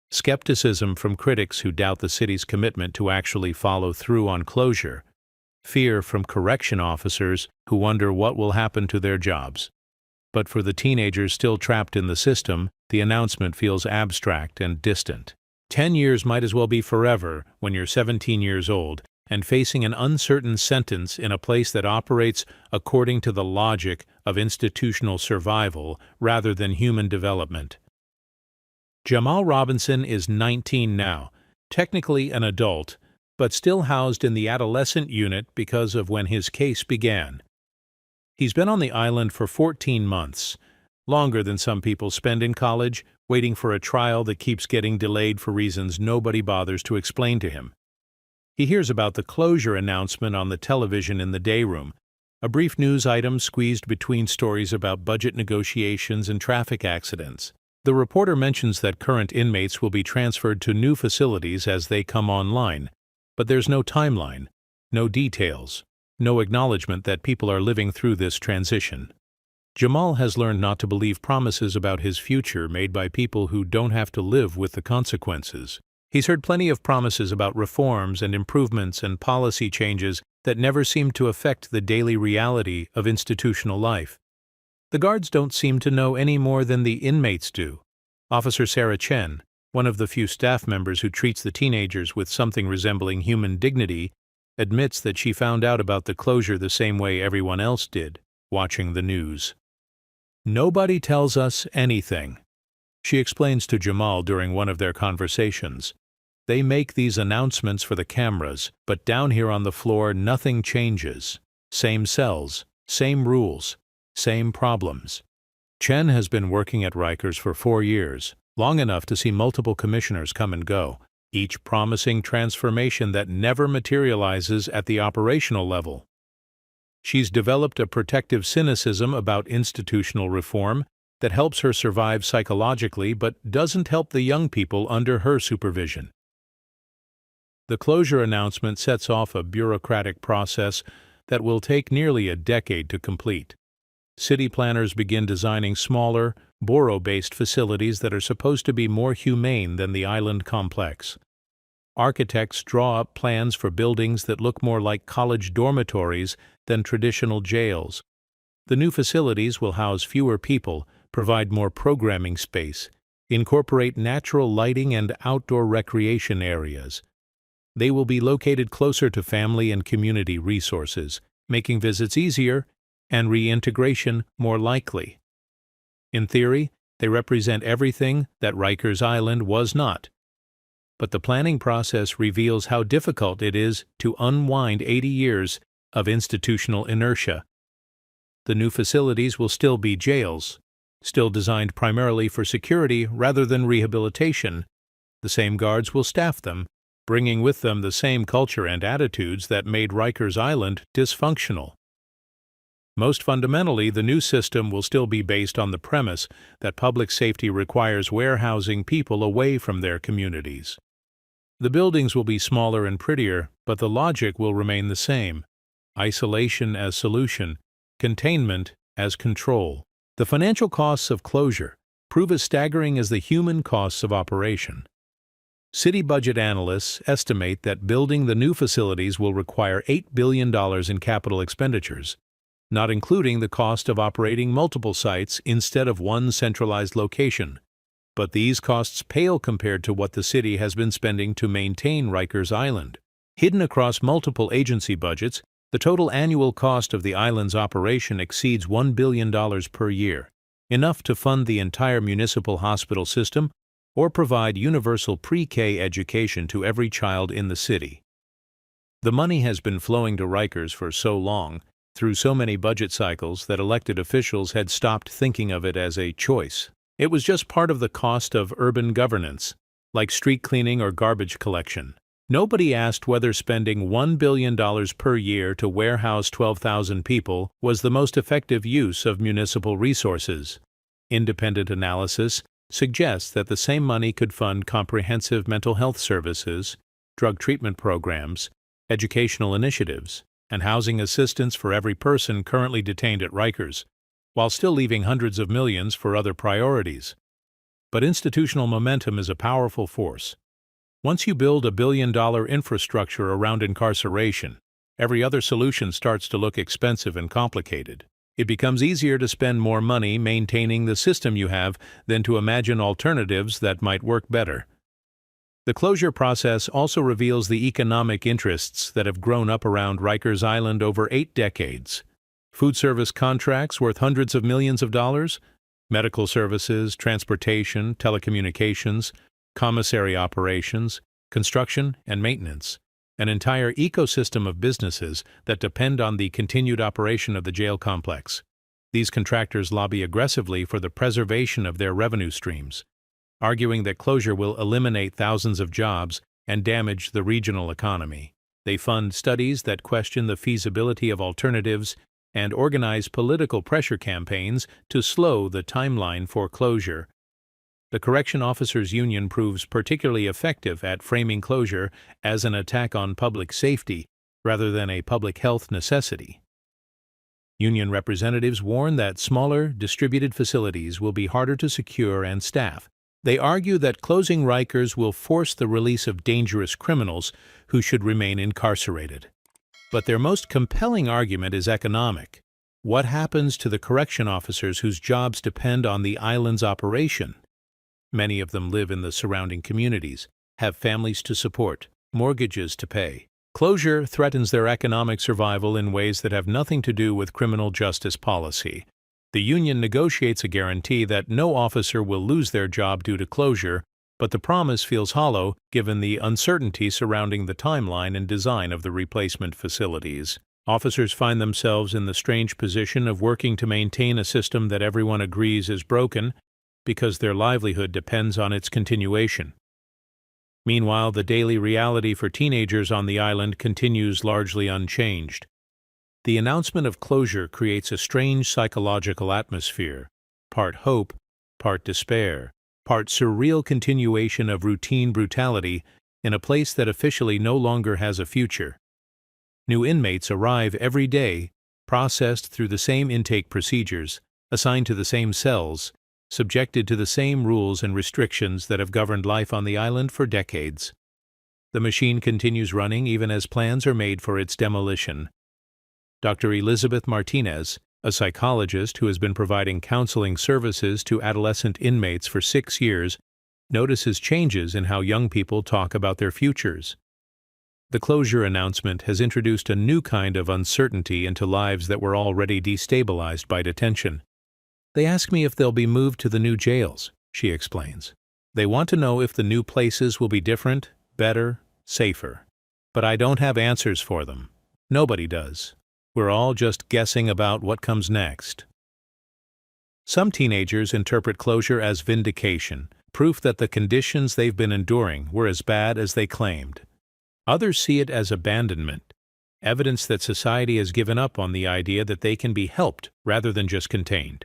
Skepticism from critics who doubt the city's commitment to actually follow through on closure. Fear from correction officers who wonder what will happen to their jobs. But for the teenagers still trapped in the system, the announcement feels abstract and distant. 10 years might as well be forever when you're 17 years old and facing an uncertain sentence in a place that operates according to the logic of institutional survival rather than human development. Jamal Robinson is 19 now, technically an adult, but still housed in the adolescent unit because of when his case began. He's been on the island for 14 months, longer than some people spend in college, waiting for a trial that keeps getting delayed for reasons nobody bothers to explain to him. He hears about the closure announcement on the television in the day room, a brief news item squeezed between stories about budget negotiations and traffic accidents. The reporter mentions that current inmates will be transferred to new facilities as they come online, but there's no timeline, no details, no acknowledgement that people are living through this transition. Jamal has learned not to believe promises about his future made by people who don't have to live with the consequences. He's heard plenty of promises about reforms and improvements and policy changes that never seem to affect the daily reality of institutional life. The guards don't seem to know any more than the inmates do. Officer Sarah Chen, one of the few staff members who treats the teenagers with something resembling human dignity, admits that she found out about the closure the same way everyone else did, watching the news. "Nobody tells us anything," she explains to Jamal during one of their conversations. "They make these announcements for the cameras, but down here on the floor nothing changes. Same cells, same rules, same problems." Chen has been working at Rikers for 4 years, long enough to see multiple commissioners come and go, each promising transformation that never materializes at the operational level. She's developed a protective cynicism about institutional reform that helps her survive psychologically but doesn't help the young people under her supervision. The closure announcement sets off a bureaucratic process that will take nearly a decade to complete. City planners begin designing smaller, borough-based facilities that are supposed to be more humane than the island complex. Architects draw up plans for buildings that look more like college dormitories than traditional jails. The new facilities will house fewer people, provide more programming space, incorporate natural lighting and outdoor recreation areas. They will be located closer to family and community resources, making visits easier and reintegration more likely. In theory, they represent everything that Rikers Island was not. But the planning process reveals how difficult it is to unwind 80 years of institutional inertia. The new facilities will still be jails, still designed primarily for security rather than rehabilitation. The same guards will staff them, bringing with them the same culture and attitudes that made Rikers Island dysfunctional. Most fundamentally, the new system will still be based on the premise that public safety requires warehousing people away from their communities. The buildings will be smaller and prettier, but the logic will remain the same: isolation as solution, containment as control. The financial costs of closure prove as staggering as the human costs of operation. City budget analysts estimate that building the new facilities will require $8 billion in capital expenditures, not including the cost of operating multiple sites instead of one centralized location. But these costs pale compared to what the city has been spending to maintain Rikers Island. Hidden across multiple agency budgets, the total annual cost of the island's operation exceeds $1 billion per year, enough to fund the entire municipal hospital system or provide universal pre-K education to every child in the city. The money has been flowing to Rikers for so long, through so many budget cycles, that elected officials had stopped thinking of it as a choice. It was just part of the cost of urban governance, like street cleaning or garbage collection. Nobody asked whether spending $1 billion per year to warehouse 12,000 people was the most effective use of municipal resources. Independent analysis suggests that the same money could fund comprehensive mental health services, drug treatment programs, educational initiatives, and housing assistance for every person currently detained at Rikers, while still leaving hundreds of millions for other priorities. But institutional momentum is a powerful force. Once you build a billion-dollar infrastructure around incarceration, every other solution starts to look expensive and complicated. It becomes easier to spend more money maintaining the system you have than to imagine alternatives that might work better. The closure process also reveals the economic interests that have grown up around Rikers Island over 8 decades. Food service contracts worth hundreds of millions of dollars, medical services, transportation, telecommunications, commissary operations, construction and maintenance, an entire ecosystem of businesses that depend on the continued operation of the jail complex. These contractors lobby aggressively for the preservation of their revenue streams, arguing that closure will eliminate thousands of jobs and damage the regional economy. They fund studies that question the feasibility of alternatives and organize political pressure campaigns to slow the timeline for closure. The Correction Officers Union proves particularly effective at framing closure as an attack on public safety rather than a public health necessity. Union representatives warn that smaller, distributed facilities will be harder to secure and staff. They argue that closing Rikers will force the release of dangerous criminals who should remain incarcerated. But their most compelling argument is economic. What happens to the correction officers whose jobs depend on the island's operation? Many of them live in the surrounding communities, have families to support, mortgages to pay. Closure threatens their economic survival in ways that have nothing to do with criminal justice policy. The union negotiates a guarantee that no officer will lose their job due to closure, but the promise feels hollow given the uncertainty surrounding the timeline and design of the replacement facilities. Officers find themselves in the strange position of working to maintain a system that everyone agrees is broken because their livelihood depends on its continuation. Meanwhile, the daily reality for teenagers on the island continues largely unchanged. The announcement of closure creates a strange psychological atmosphere, part hope, part despair, part surreal continuation of routine brutality in a place that officially no longer has a future. New inmates arrive every day, processed through the same intake procedures, assigned to the same cells, subjected to the same rules and restrictions that have governed life on the island for decades. The machine continues running even as plans are made for its demolition. Dr. Elizabeth Martinez, a psychologist who has been providing counseling services to adolescent inmates for 6 years, notices changes in how young people talk about their futures. The closure announcement has introduced a new kind of uncertainty into lives that were already destabilized by detention. They ask me if they'll be moved to the new jails, she explains. They want to know if the new places will be different, better, safer. But I don't have answers for them. Nobody does. We're all just guessing about what comes next. Some teenagers interpret closure as vindication, proof that the conditions they've been enduring were as bad as they claimed. Others see it as abandonment, evidence that society has given up on the idea that they can be helped rather than just contained.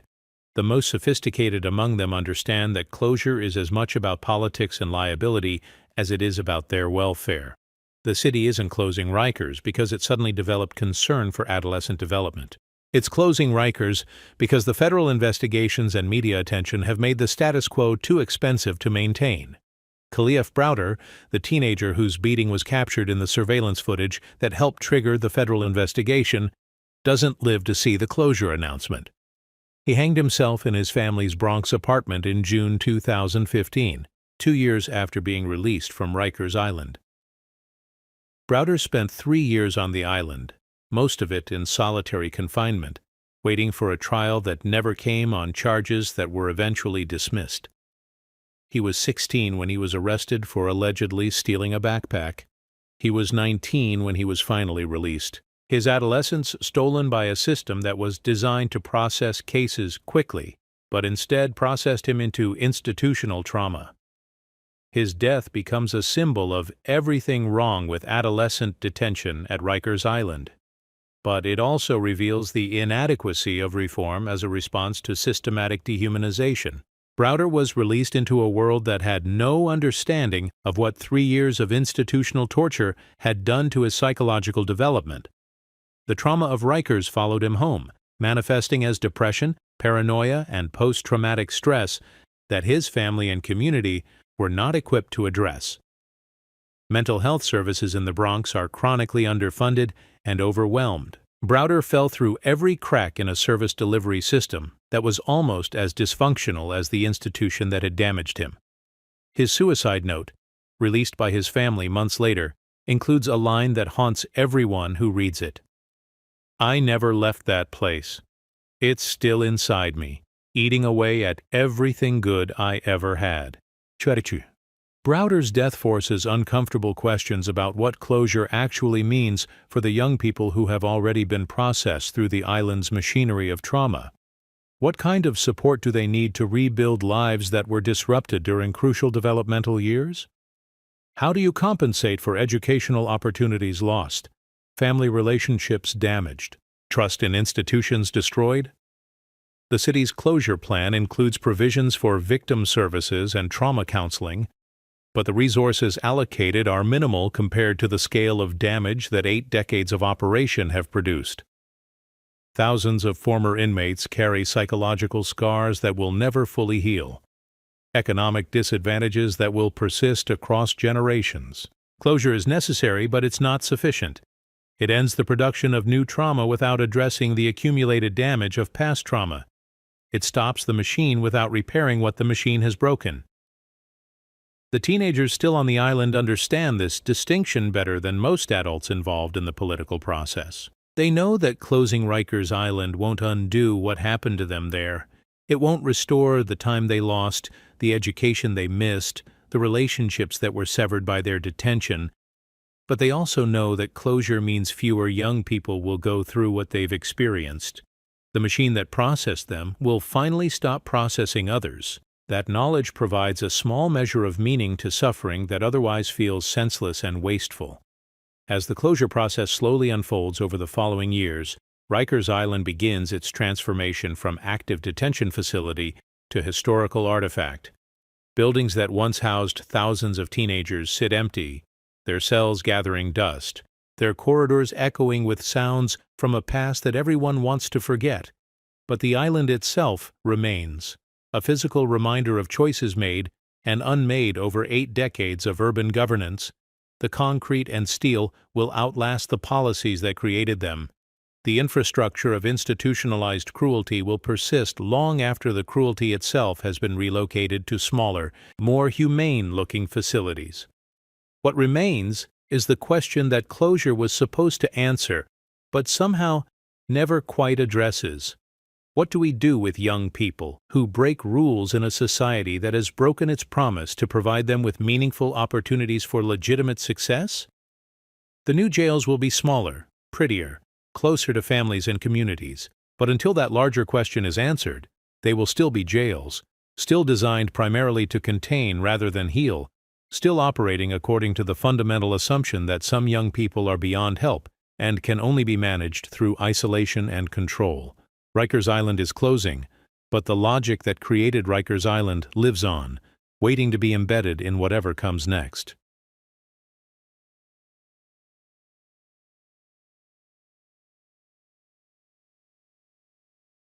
The most sophisticated among them understand that closure is as much about politics and liability as it is about their welfare. The city isn't closing Rikers because it suddenly developed concern for adolescent development. It's closing Rikers because the federal investigations and media attention have made the status quo too expensive to maintain. Khalif Browder, the teenager whose beating was captured in the surveillance footage that helped trigger the federal investigation, doesn't live to see the closure announcement. He hanged himself in his family's Bronx apartment in June 2015, 2 years after being released from Rikers Island. Browder spent 3 years on the island, most of it in solitary confinement, waiting for a trial that never came on charges that were eventually dismissed. He was 16 when he was arrested for allegedly stealing a backpack. He was 19 when he was finally released. His adolescence stolen by a system that was designed to process cases quickly, but instead processed him into institutional trauma. His death becomes a symbol of everything wrong with adolescent detention at Rikers Island. But it also reveals the inadequacy of reform as a response to systematic dehumanization. Browder was released into a world that had no understanding of what 3 years of institutional torture had done to his psychological development. The trauma of Rikers followed him home, manifesting as depression, paranoia, and post-traumatic stress that his family and community were not equipped to address. Mental health services in the Bronx are chronically underfunded and overwhelmed. Browder fell through every crack in a service delivery system that was almost as dysfunctional as the institution that had damaged him. His suicide note, released by his family months later, includes a line that haunts everyone who reads it. "I never left that place. It's still inside me, eating away at everything good I ever had." Browder's death forces uncomfortable questions about what closure actually means for the young people who have already been processed through the island's machinery of trauma. What kind of support do they need to rebuild lives that were disrupted during crucial developmental years? How do you compensate for educational opportunities lost, family relationships damaged, trust in institutions destroyed? The city's closure plan includes provisions for victim services and trauma counseling, but the resources allocated are minimal compared to the scale of damage that 8 decades of operation have produced. Thousands of former inmates carry psychological scars that will never fully heal, economic disadvantages that will persist across generations. Closure is necessary, but it's not sufficient. It ends the production of new trauma without addressing the accumulated damage of past trauma. It stops the machine without repairing what the machine has broken. The teenagers still on the island understand this distinction better than most adults involved in the political process. They know that closing Rikers Island won't undo what happened to them there. It won't restore the time they lost, the education they missed, the relationships that were severed by their detention. But they also know that closure means fewer young people will go through what they've experienced. The machine that processed them will finally stop processing others. That knowledge provides a small measure of meaning to suffering that otherwise feels senseless and wasteful. As the closure process slowly unfolds over the following years, Rikers Island begins its transformation from active detention facility to historical artifact. Buildings that once housed thousands of teenagers sit empty, their cells gathering dust, their corridors echoing with sounds from a past that everyone wants to forget. But the island itself remains, a physical reminder of choices made and unmade over 8 decades of urban governance. The concrete and steel will outlast the policies that created them. The infrastructure of institutionalized cruelty will persist long after the cruelty itself has been relocated to smaller, more humane-looking facilities. What remains is the question that closure was supposed to answer, but somehow never quite addresses. What do we do with young people who break rules in a society that has broken its promise to provide them with meaningful opportunities for legitimate success? The new jails will be smaller, prettier, closer to families and communities, but until that larger question is answered, they will still be jails, still designed primarily to contain rather than heal, still operating according to the fundamental assumption that some young people are beyond help and can only be managed through isolation and control. Rikers Island is closing, but the logic that created Rikers Island lives on, waiting to be embedded in whatever comes next.